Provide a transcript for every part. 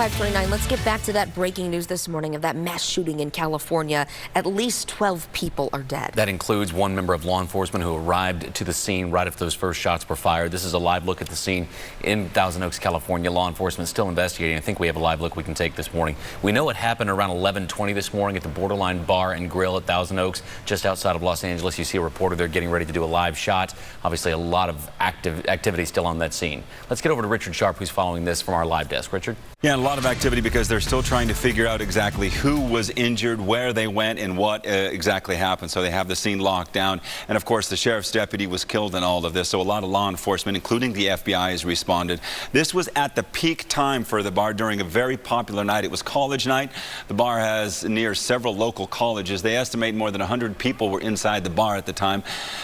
5:29. Let's get back to that breaking news this morning of that mass shooting in California. At least 12 people are dead. That includes one member of law enforcement who arrived to the scene right after those first shots were fired. This is a live look at the scene in Thousand Oaks, California. Law enforcement still investigating. I think we have a live look we can take this morning. We know it happened around 11:20 this morning at the Borderline Bar and Grill at Thousand Oaks, just outside of Los Angeles. You see a reporter there getting ready to do a live shot. Obviously, a lot of activity still on that scene. Let's get over to Richard Sharp, who's following this from our live desk. Richard? Yeah, a lot of activity because they're still trying to figure out exactly who was injured, where they went, and what exactly happened. So they have the scene locked down. And of course, the sheriff's deputy was killed in all of this. So a lot of law enforcement, including the FBI, has responded. This was at the peak time for the bar during a very popular night. It was college night. The bar has near several local colleges. They estimate more than 100 people were inside the bar at the time.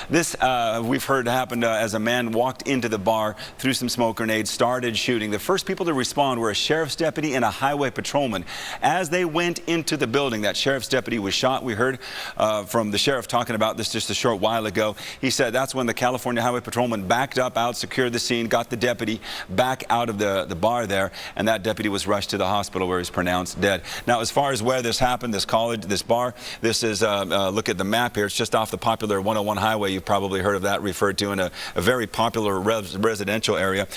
This, we've heard, happened as a man walked into the bar, threw some smoke grenades, started shooting. The first people to respond were a sheriff's deputy and a highway patrolman. As they went into the building, that sheriff's deputy was shot. We heard from the sheriff talking about this just a short while ago. He said that's when the California highway patrolman backed up out, secured the scene, got the deputy back out of the bar there, and that deputy was rushed to the hospital where he was pronounced dead. Now, as far as where this happened, this college, this bar, this is, look at the map here. It's just off the popular 101 highway. You've probably heard of that referred to in a very popular residential area.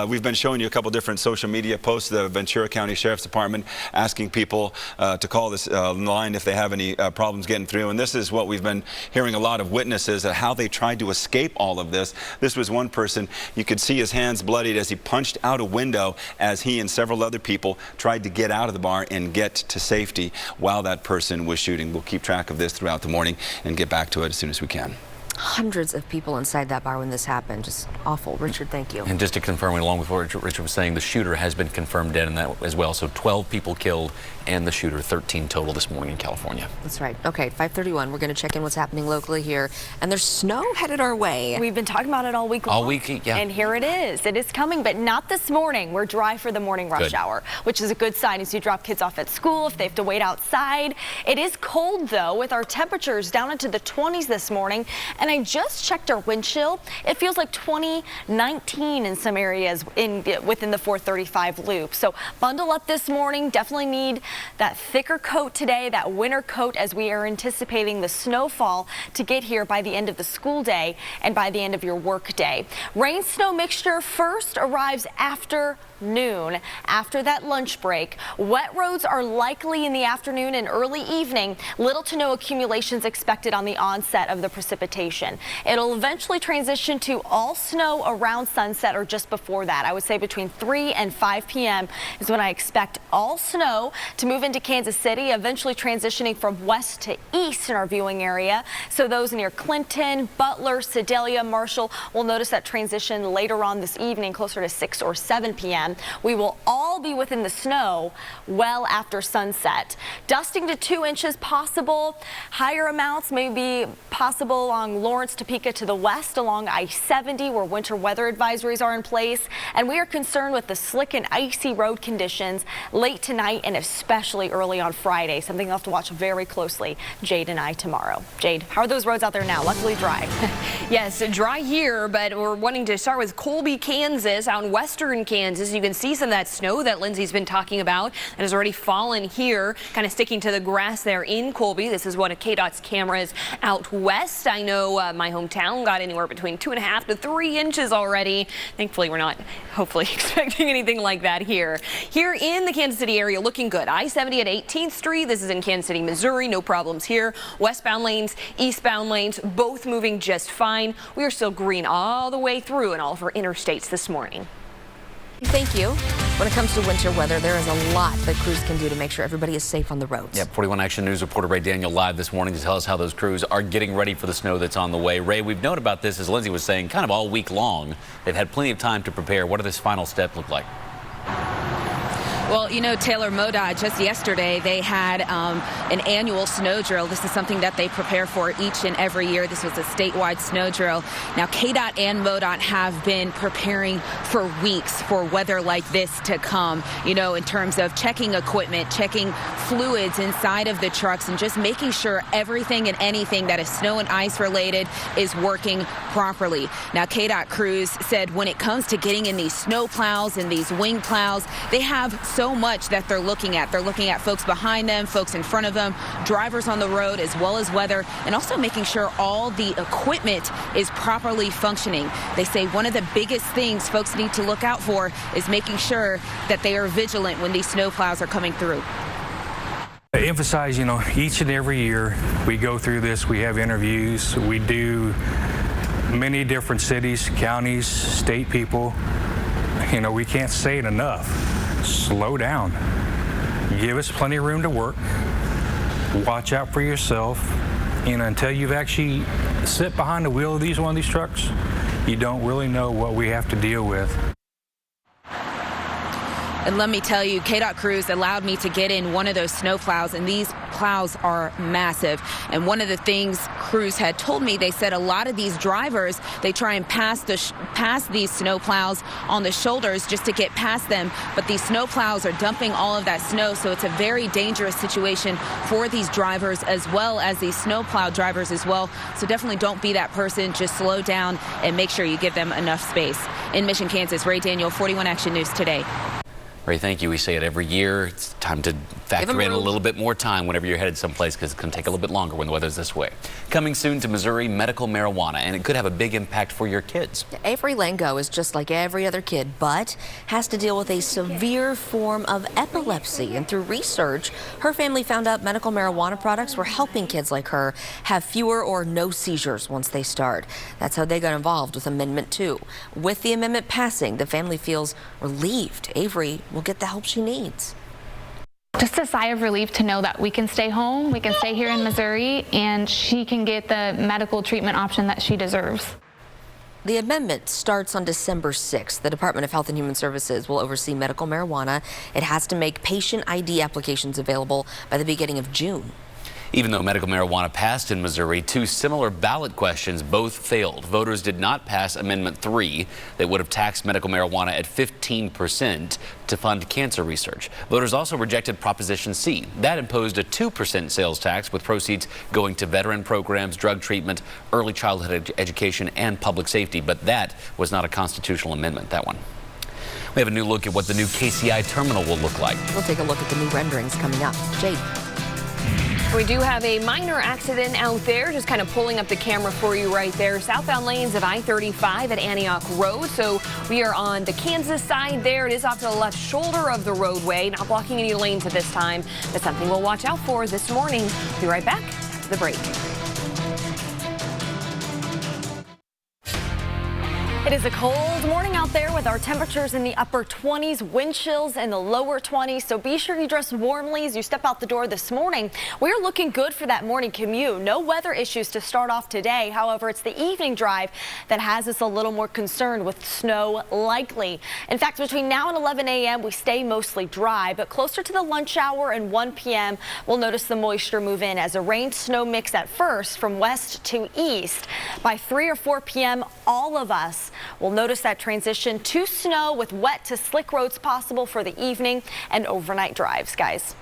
We've been showing you a couple different social media posts. The Ventura County Sheriff's Department asking people to call this line if they have any problems getting through. And this is what we've been hearing a lot of witnesses of how they tried to escape all of this. This was one person. You could see his hands bloodied as he punched out a window as he and several other people tried to get out of the bar and get to safety while that person was shooting. We'll keep track of this throughout the morning and get back to it as soon as we can. Hundreds of people inside that bar when this happened. Just awful. Richard, thank you. And just to confirm, along with what Richard was saying, the shooter has been confirmed dead in that as well. So 12 people killed and the shooter, 13 total this morning in California. That's right. Okay, 5:31. We're going to check in what's happening locally here. And there's snow headed our way. We've been talking about it all week long. All week, yeah. And here it is. It is coming, but not this morning. We're dry for the morning rush hour, which is a good sign as you drop kids off at school, if they have to wait outside. It is cold, though, with our temperatures down into the 20s this morning. And I just checked our wind chill. It feels like 2019 in some areas within the 435 loop. So bundle up this morning. Definitely need that thicker coat today, that winter coat, as we are anticipating the snowfall to get here by the end of the school day and by the end of your work day. Rain snow mixture first arrives after noon. After that lunch break, wet roads are likely in the afternoon and early evening. Little to no accumulations expected on the onset of the precipitation. It'll eventually transition to all snow around sunset or just before that. I would say between 3 and 5 p.m. is when I expect all snow to move into Kansas City, eventually transitioning from west to east in our viewing area. So those near Clinton, Butler, Sedalia, Marshall will notice that transition later on this evening, closer to 6 or 7 p.m. We will all be within the snow well after sunset. Dusting to 2 inches possible. Higher amounts may be possible along Lawrence, Topeka to the west, along I-70 where winter weather advisories are in place. And we are concerned with the slick and icy road conditions late tonight and especially early on Friday. Something you'll have to watch very closely, Jade and I, tomorrow. Jade, how are those roads out there now? Luckily dry. Yes, dry here, but we're wanting to start with Colby, Kansas, out in western Kansas. You can see some of that snow that Lindsay's been talking about that has already fallen here, kind of sticking to the grass there in Colby. This is one of KDOT's cameras out west. I know my hometown got anywhere between 2.5 to 3 inches already. Thankfully, we're not hopefully expecting anything like that here. Here in the Kansas City area, looking good. I-70 at 18th Street. This is in Kansas City, Missouri. No problems here. Westbound lanes, eastbound lanes, both moving just fine. We are still green all the way through in all of our interstates this morning. Thank you. When it comes to winter weather, there is a lot that crews can do to make sure everybody is safe on the roads. Yeah, 41 Action News reporter Ray Daniel live this morning to tell us how those crews are getting ready for the snow that's on the way. Ray, we've known about this, as Lindsay was saying, kind of all week long. They've had plenty of time to prepare. What does this final step look like? Well, you know, Taylor MoDOT, just yesterday, they had an annual snow drill. This is something that they prepare for each and every year. This was a statewide snow drill. Now, KDOT and MoDOT have been preparing for weeks for weather like this to come, you know, in terms of checking equipment, checking fluids inside of the trucks, and just making sure everything and anything that is snow and ice related is working properly. Now, KDOT crews said when it comes to getting in these snow plows and these wing plows, they have so much that they're looking at. They're looking at folks behind them, folks in front of them, drivers on the road, as well as weather, and also making sure all the equipment is properly functioning. They say one of the biggest things folks need to look out for is making sure that they are vigilant when these snowplows are coming through. I emphasize, each and every year we go through this, we have interviews, we do many different cities, counties, state people. We can't say it enough. Slow down. Give us plenty of room to work. Watch out for yourself. Until you've actually sit behind the wheel of one of these trucks, you don't really know what we have to deal with. And let me tell you, KDOT crews allowed me to get in one of those snow plows, and these plows are massive. And one of the things crews had told me, they said a lot of these drivers, they try and pass these snow plows on the shoulders just to get past them. But these snow plows are dumping all of that snow, so it's a very dangerous situation for these drivers as well as these snow plow drivers as well. So definitely don't be that person. Just slow down and make sure you give them enough space. In Mission, Kansas, Ray Daniel, 41 Action News Today. Ray, thank you. We say it every year. It's time to factor in a little bit more time whenever you're headed someplace, because it's going to take a little bit longer when the weather's this way. Coming soon to Missouri, medical marijuana, and it could have a big impact for your kids. Avery Lango is just like every other kid, but has to deal with a severe form of epilepsy. And through research, her family found out medical marijuana products were helping kids like her have fewer or no seizures once they start. That's how they got involved with Amendment 2. With the amendment passing, the family feels relieved. Avery will get the help she needs. Just a sigh of relief to know that we can stay home, we can stay here in Missouri, and she can get the medical treatment option that she deserves. The amendment starts on December 6th. The Department of Health and Human Services will oversee medical marijuana. It has to make patient ID applications available by the beginning of June. Even though medical marijuana passed in Missouri, two similar ballot questions both failed. Voters did not pass Amendment 3 that would have taxed medical marijuana at 15% to fund cancer research. Voters also rejected Proposition C. That imposed a 2% sales tax, with proceeds going to veteran programs, drug treatment, early childhood education, and public safety. But that was not a constitutional amendment, that one. We have a new look at what the new KCI terminal will look like. We'll take a look at the new renderings coming up. Jade. We do have a minor accident out there, just kind of pulling up the camera for you right there. Southbound lanes of I-35 at Antioch Road. So we are on the Kansas side there. It is off to the left shoulder of the roadway, not blocking any lanes at this time. That's something we'll watch out for this morning. We'll be right back after the break. It is a cold morning out there with our temperatures in the upper 20s, wind chills in the lower 20s. So be sure you dress warmly as you step out the door this morning. We're looking good for that morning commute. No weather issues to start off today. However, it's the evening drive that has us a little more concerned with snow likely. In fact, between now and 11 a.m. we stay mostly dry, but closer to the lunch hour and 1 p.m. we'll notice the moisture move in as a rain snow mix at first from west to east. By 3 or 4 p.m. all of us will notice that transition to snow with wet to slick roads possible for the evening and overnight drives, guys.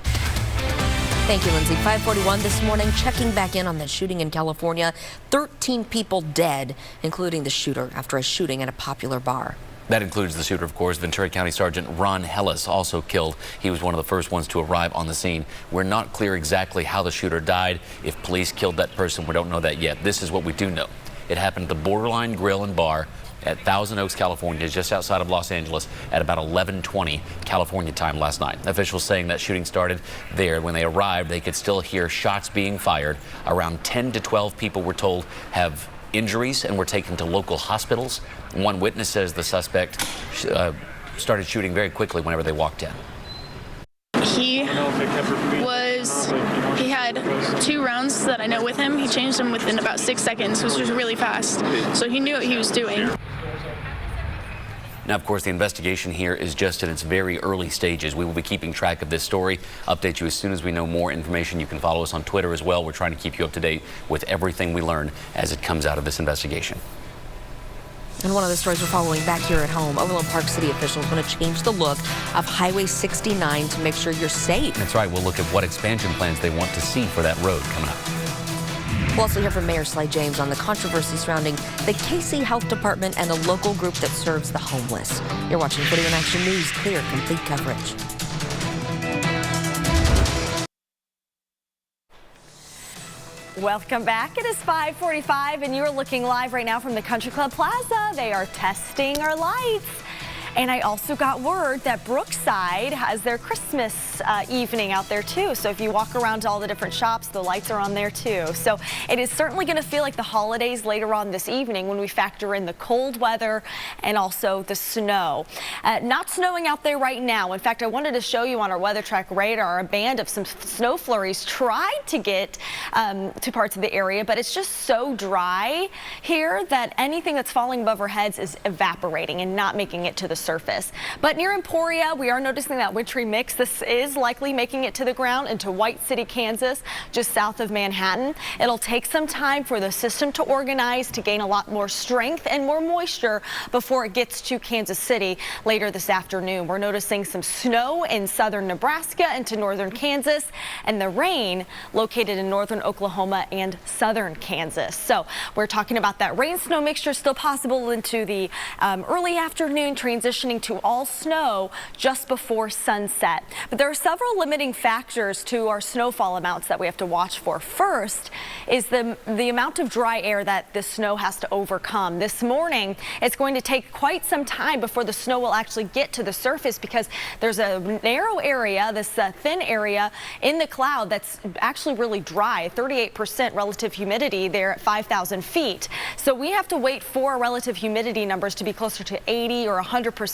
Thank you, Lindsay. 5:41 this morning, checking back in on that shooting in California. 13 people dead, including the shooter after a shooting at a popular bar. That includes the shooter, of course. Ventura County Sergeant Ron Hellis, also killed. He was one of the first ones to arrive on the scene. We're not clear exactly how the shooter died. If police killed that person, we don't know that yet. This is what we do know. It happened at the Borderline Grill and Bar at Thousand Oaks, California, just outside of Los Angeles at about 11:20 California time last night. Officials saying that shooting started there. When they arrived, they could still hear shots being fired. Around 10 to 12 people were told have injuries and were taken to local hospitals. One witness says the suspect started shooting very quickly whenever they walked in. He had 2 rounds that I know with him. He changed them within about 6 seconds, which was really fast. So he knew what he was doing. Now, of course, the investigation here is just in its very early stages. We will be keeping track of this story, update you as soon as we know more information. You can follow us on Twitter as well. We're trying to keep you up to date with everything we learn as it comes out of this investigation. And one of the stories we're following back here at home, Overland Park City officials want to change the look of Highway 69 to make sure you're safe. That's right. We'll look at what expansion plans they want to see for that road coming up. We'll also hear from Mayor Sly James on the controversy surrounding the KC Health Department and a local group that serves the homeless. You're watching 41 Action News, clear, complete coverage. Welcome back. It is 5:45 and you're looking live right now from the Country Club Plaza. They are testing our lights. And I also got word that Brookside has their Christmas evening out there too. So if you walk around to all the different shops, the lights are on there too. So it is certainly going to feel like the holidays later on this evening when we factor in the cold weather and also the snow. Not snowing out there right now. In fact, I wanted to show you on our weather track radar a band of some snow flurries tried to get to parts of the area, but it's just so dry here that anything that's falling above our heads is evaporating and not making it to the surface. But near Emporia, we are noticing that wintry mix. This is likely making it to the ground into White City, Kansas, just south of Manhattan. It'll take some time for the system to organize, to gain a lot more strength and more moisture before it gets to Kansas City later this afternoon. We're noticing some snow in southern Nebraska into northern Kansas, and the rain located in northern Oklahoma and southern Kansas. So we're talking about that rain snow mixture still possible into the early afternoon, transitioning to all snow just before sunset. But there are several limiting factors to our snowfall amounts that we have to watch for. First is the amount of dry air that the snow has to overcome. This morning, it's going to take quite some time before the snow will actually get to the surface because there's a narrow area, this thin area in the cloud that's actually really dry, 38% relative humidity there at 5,000 feet. So we have to wait for relative humidity numbers to be closer to 80 or 100%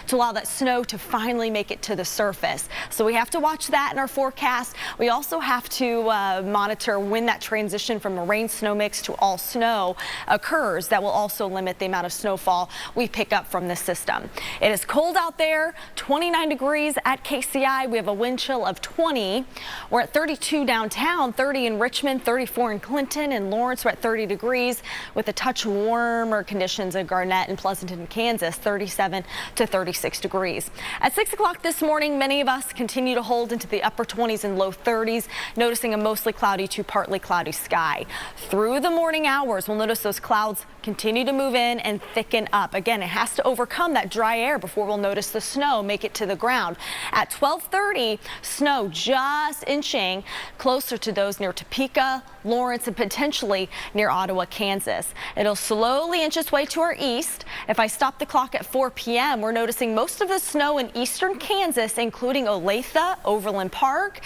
to allow that snow to finally make it to the surface. So we have to watch that in our forecast. We also have to monitor when that transition from a rain snow mix to all snow occurs. That will also limit the amount of snowfall we pick up from the system. It is cold out there, 29 degrees at KCI. We have a wind chill of 20. We're at 32 downtown, 30 in Richmond, 34 in Clinton and Lawrence. We're at 30 degrees with a touch warmer conditions in Garnett and Pleasanton, Kansas, 37 to 36 degrees. At 6 o'clock this morning, many of us continue to hold into the upper 20s and low 30s, noticing a mostly cloudy to partly cloudy sky. Through the morning hours, we'll notice those clouds continue to move in and thicken up. Again, it has to overcome that dry air before we'll notice the snow make it to the ground. At 12:30, snow just inching closer to those near Topeka, Lawrence, and potentially near Ottawa, Kansas. It'll slowly inch its way to our east. If I stop the clock at 4 p.m., we're noticing most of the snow in eastern Kansas, including Olathe, Overland Park,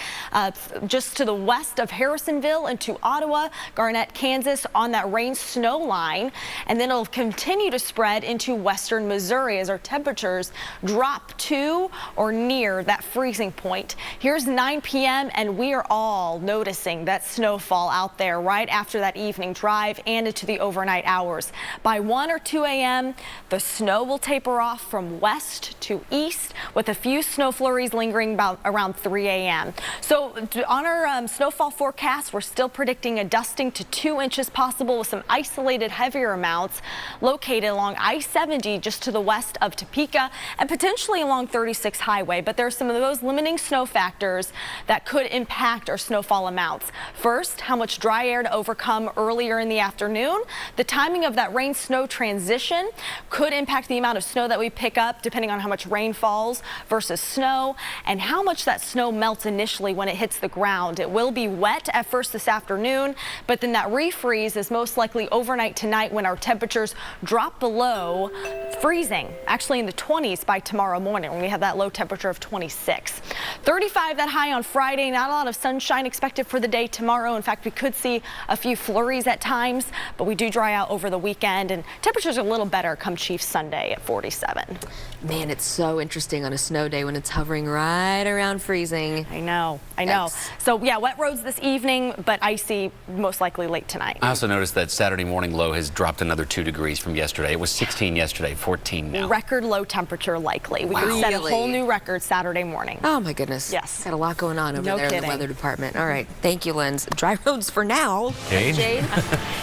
just to the west of Harrisonville into Ottawa, Garnett, Kansas on that rain snow line. And then it'll continue to spread into western Missouri as our temperatures drop to or near that freezing point. Here's 9 p.m. and we are all noticing that snowfall out there right after that evening drive and into the overnight hours. By 1 or 2 a.m., the snow will taper off from west to east with a few snow flurries lingering about around 3 a.m. So on our snowfall forecast, we're still predicting a dusting to 2 inches possible with some isolated heavier amounts located along I-70 just to the west of Topeka and potentially along 36 Highway. But there are some of those limiting snow factors that could impact our snowfall amounts. First, how much dry air to overcome earlier in the afternoon. The timing of that rain snow transition could impact the amount of snow that we pick up depending on how much rain falls versus snow and how much that snow melts initially when it hits the ground. It will be wet at first this afternoon, but then that refreeze is most likely overnight tonight when our temperatures drop below freezing, actually in the 20s by tomorrow morning when we have that low temperature of 26. 35 that high on Friday. Not a lot of sunshine expected for the day tomorrow. In fact, we could see a few flurries at times, but we do dry out over the weekend and temperatures are a little better come Chiefs Sunday at 47. Man, it's so interesting on a snow day when it's hovering right around freezing. I know. So yeah, wet roads this evening, but icy most likely late tonight. I also noticed that Saturday morning low has dropped another 2 degrees from yesterday. It was 16 yesterday, 14 now. Record low temperature likely. We could set a whole new record Saturday morning. Oh my goodness. Yes. Got a lot going on over No there kidding. in the weather department. All right. Thank you, Linz. Dry roads for now. Jade?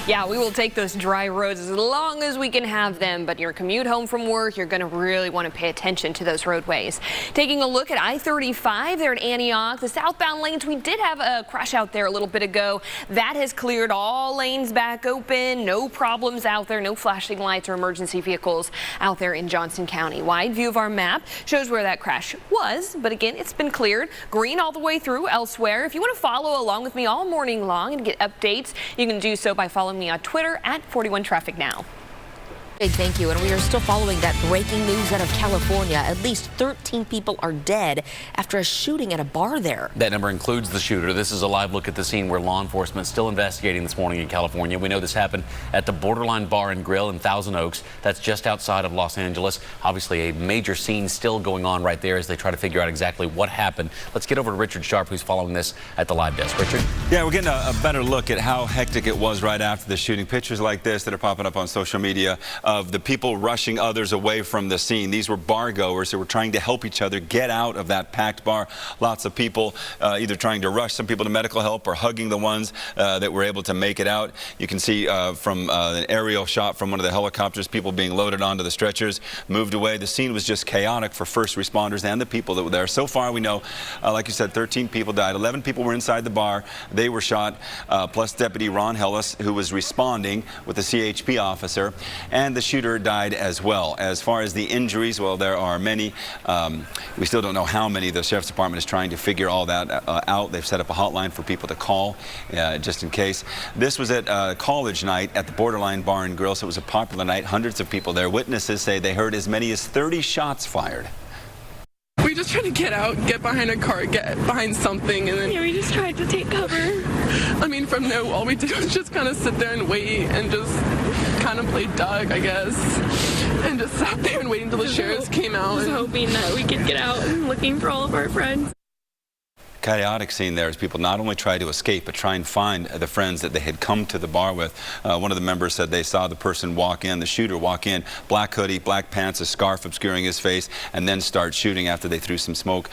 Yeah, we will take those dry roads as long as we can have them. But your commute home from work, you're going to going to really want to pay attention to those roadways. Taking a look at I-35 there at Antioch, the southbound lanes, we did have a crash out there a little bit ago. That has cleared, all lanes back open, no problems out there, no flashing lights or emergency vehicles out there in Johnson County. Wide view of our map shows where that crash was, but again, it's been cleared. Green all the way through elsewhere. If you want to follow along with me all morning long and get updates, you can do so by following me on Twitter at 41 Traffic Now. Big thank you. And we are still following that breaking news out of California. At least 13 people are dead after a shooting at a bar there. That number includes the shooter. This is a live look at the scene where law enforcement is still investigating this morning in California. We know this happened at the Borderline Bar and Grill in Thousand Oaks. That's just outside of Los Angeles. Obviously, a major scene still going on right there as they try to figure out exactly what happened. Let's get over to Richard Sharp, who's following this at the live desk. Richard? Yeah, we're getting a better look at how hectic it was right after the shooting. Pictures like this that are popping up on social media of the people rushing others away from the scene. These were bar goers who were trying to help each other get out of that packed bar. Lots of people either trying to rush some people to medical help or hugging the ones that were able to make it out. You can see from an aerial shot from one of the helicopters, people being loaded onto the stretchers, moved away. The scene was just chaotic for first responders and the people that were there. So far, we know, like you said, 13 people died. 11 people were inside the bar. They were shot, plus Deputy Ron Hellis, who was responding with a CHP officer, and the shooter died as well. As far as the injuries, well, there are many. We still don't know how many. The Sheriff's Department is trying to figure all that out. They've set up a hotline for people to call just in case. This was at college night at the Borderline Bar and Grill, so it was a popular night. Hundreds of people there. Witnesses say they heard as many as 30 shots fired. We just tried to get out, get behind a car, get behind something, and then Yeah, we just tried to take cover. I mean, from there, all we did was just kind of sit there and wait and just kind of play Doug, I guess, and just sat there and waiting until the sheriffs came out. Just hoping that we could get out and looking for all of our friends. Chaotic scene there as people not only try to escape but try and find the friends that they had come to the bar with. One of the members said they saw the person walk in, the shooter walk in, black hoodie, black pants, a scarf obscuring his face, and then start shooting after they threw some smoke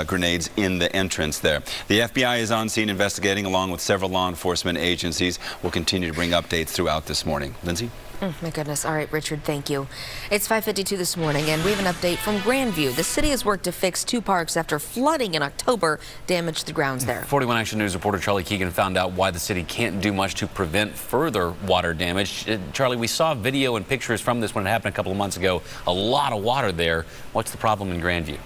grenades in the entrance there. The FBI is on scene investigating along with several law enforcement agencies. We'll continue to bring updates throughout this morning. Lindsay? My goodness. All right, Richard, thank you. It's 5:52 this morning, and we have an update from Grandview. The city has worked to fix two parks after flooding in October damaged the grounds there. 41 Action News reporter Charlie Keegan found out why the city can't do much to prevent further water damage. Charlie, we saw video and pictures from this when it happened a couple of months ago. A lot of water there. What's the problem in Grandview?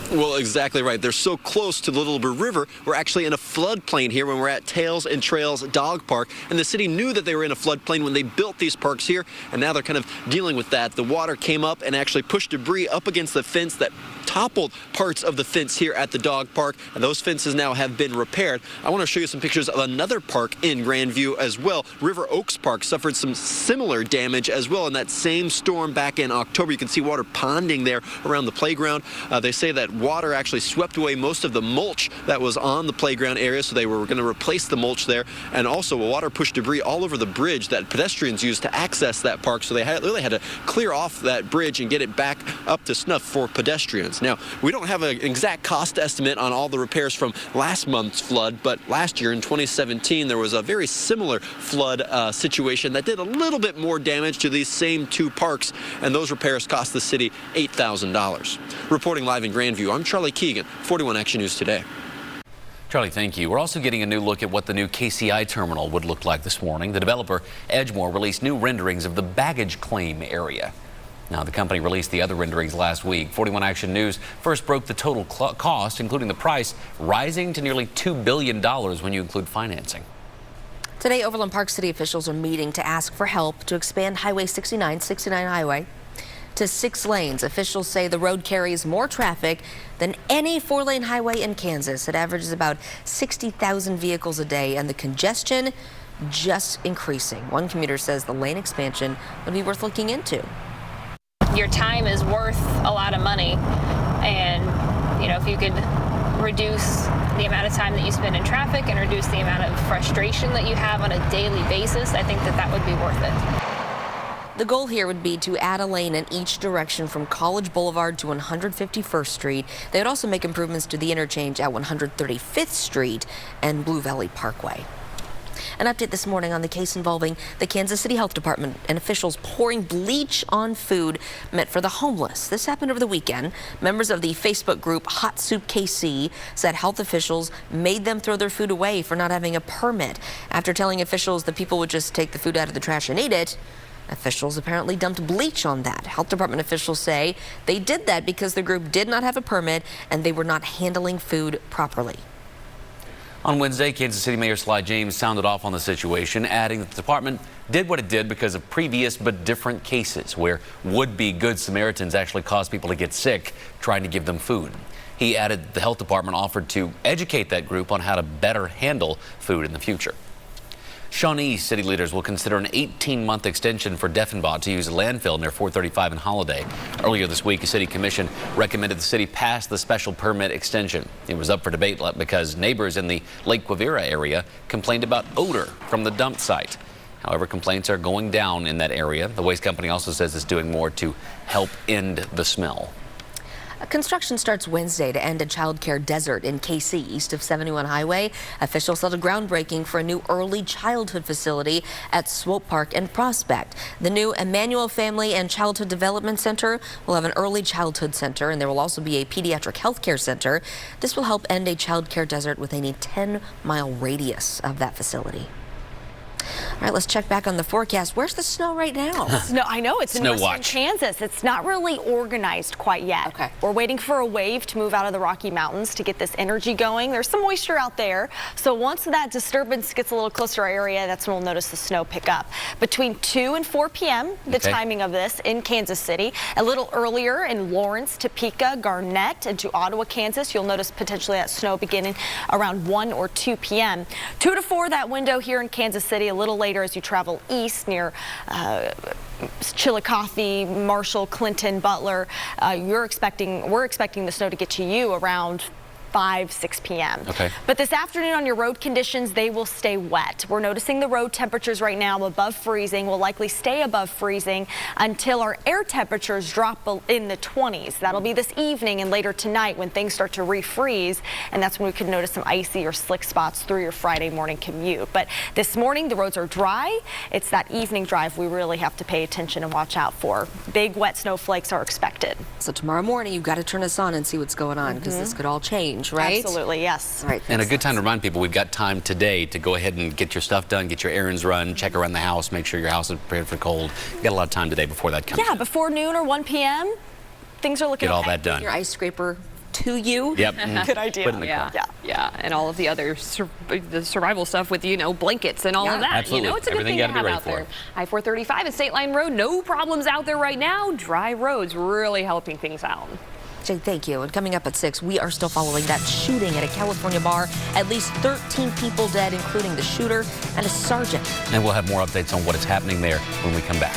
Well, exactly right. They're so close to the Little Bit River. We're actually in a floodplain here when we're at Tails and Trails Dog Park. And the city knew that they were in a floodplain when they built these parks here. And now they're kind of dealing with that. The water came up and actually pushed debris up against the fence that toppled parts of the fence here at the dog park. And those fences now have been repaired. I want to show you some pictures of another park in Grandview as well. River Oaks Park suffered some similar damage as well in that same storm back in October. You can see water ponding there around the playground. They say that water actually swept away most of the mulch that was on the playground area, so they were going to replace the mulch there. And also water pushed debris all over the bridge that pedestrians used to access that park, so they really had to clear off that bridge and get it back up to snuff for pedestrians. Now, we don't have an exact cost estimate on all the repairs from last month's flood, but last year in 2017 there was a very similar flood situation that did a little bit more damage to these same two parks, and those repairs cost the city $8,000. Reporting live in Grandview, I'm Charlie Keegan, 41 Action News Today. Charlie, thank you. We're also getting a new look at what the new KCI terminal would look like this morning. The developer, Edgemoor, released new renderings of the baggage claim area. Now, the company released the other renderings last week. 41 Action News first broke the total cost, including the price, rising to nearly $2 billion when you include financing. Today, Overland Park city officials are meeting to ask for help to expand Highway 69 Highway to 6 lanes. Officials say the road carries more traffic than any 4-lane highway in Kansas. It averages about 60,000 vehicles a day, and the congestion just increasing. One commuter says the lane expansion would be worth looking into. Your time is worth a lot of money, and if you could reduce the amount of time that you spend in traffic and reduce the amount of frustration that you have on a daily basis, I think that would be worth it. The goal here would be to add a lane in each direction from College Boulevard to 151st Street. They would also make improvements to the interchange at 135th Street and Blue Valley Parkway. An update this morning on the case involving the Kansas City Health Department and officials pouring bleach on food meant for the homeless. This happened over the weekend. Members of the Facebook group Hot Soup KC said health officials made them throw their food away for not having a permit. After telling officials that people would just take the food out of the trash and eat it, officials apparently dumped bleach on that. Health Department officials say they did that because the group did not have a permit and they were not handling food properly. On Wednesday, Kansas City Mayor Sly James sounded off on the situation, adding that the department did what it did because of previous but different cases where would-be Good Samaritans actually caused people to get sick trying to give them food. He added the health department offered to educate that group on how to better handle food in the future. Shawnee city leaders will consider an 18-month extension for Deffenbaugh to use a landfill near 435 and Holiday. Earlier this week, a city commission recommended the city pass the special permit extension. It was up for debate because neighbors in the Lake Quivira area complained about odor from the dump site. However, complaints are going down in that area. The waste company also says it's doing more to help end the smell. Construction starts Wednesday to end a child care desert in KC, east of 71 Highway. Officials held a groundbreaking for a new early childhood facility at Swope Park and Prospect. The new Emmanuel Family and Childhood Development Center will have an early childhood center, and there will also be a pediatric health care center. This will help end a child care desert within a 10-mile radius of that facility. All right, let's check back on the forecast. Where's the snow right now? Snow, I know, it's in Snow western watch. Kansas. It's not really organized quite yet. Okay. We're waiting for a wave to move out of the Rocky Mountains to get this energy going. There's some moisture out there. So once that disturbance gets a little closer to our area, that's when we'll notice the snow pick up. Between 2 and 4 p.m., the timing of this in Kansas City. A little earlier in Lawrence, Topeka, Garnett, and to Ottawa, Kansas, you'll notice potentially that snow beginning around 1 or 2 p.m. 2 to 4, that window here in Kansas City. A little later as you travel east near Chillicothe, Marshall, Clinton, Butler. We're expecting the snow to get to you around 5, 6 p.m. Okay. But this afternoon on your road conditions, they will stay wet. We're noticing the road temperatures right now above freezing, will likely stay above freezing until our air temperatures drop in the 20s. That'll be this evening and later tonight when things start to refreeze, and that's when we could notice some icy or slick spots through your Friday morning commute. But this morning, the roads are dry. It's that evening drive we really have to pay attention and watch out for. Big wet snowflakes are expected. So tomorrow morning, you've got to turn us on and see what's going on because this could all change, right? Absolutely, yes. All right. And a good time to remind people we've got time today to go ahead and get your stuff done, get your errands run, check around the house, make sure your house is prepared for cold. You've got a lot of time today before that comes. Yeah, before noon or 1 p.m., things are looking Get all okay. that done. Your ice scraper to you. Yep. Good idea. Put in the car. Yeah, and all of the other the survival stuff with, blankets and all of that. Absolutely. It's a Everything good you thing gotta to be have ready out for. there. I-435 and State Line Road, no problems out there right now. Dry roads really helping things out. Jay, thank you. And coming up at 6, we are still following that shooting at a California bar. At least 13 people dead, including the shooter and a sergeant. And we'll have more updates on what is happening there when we come back.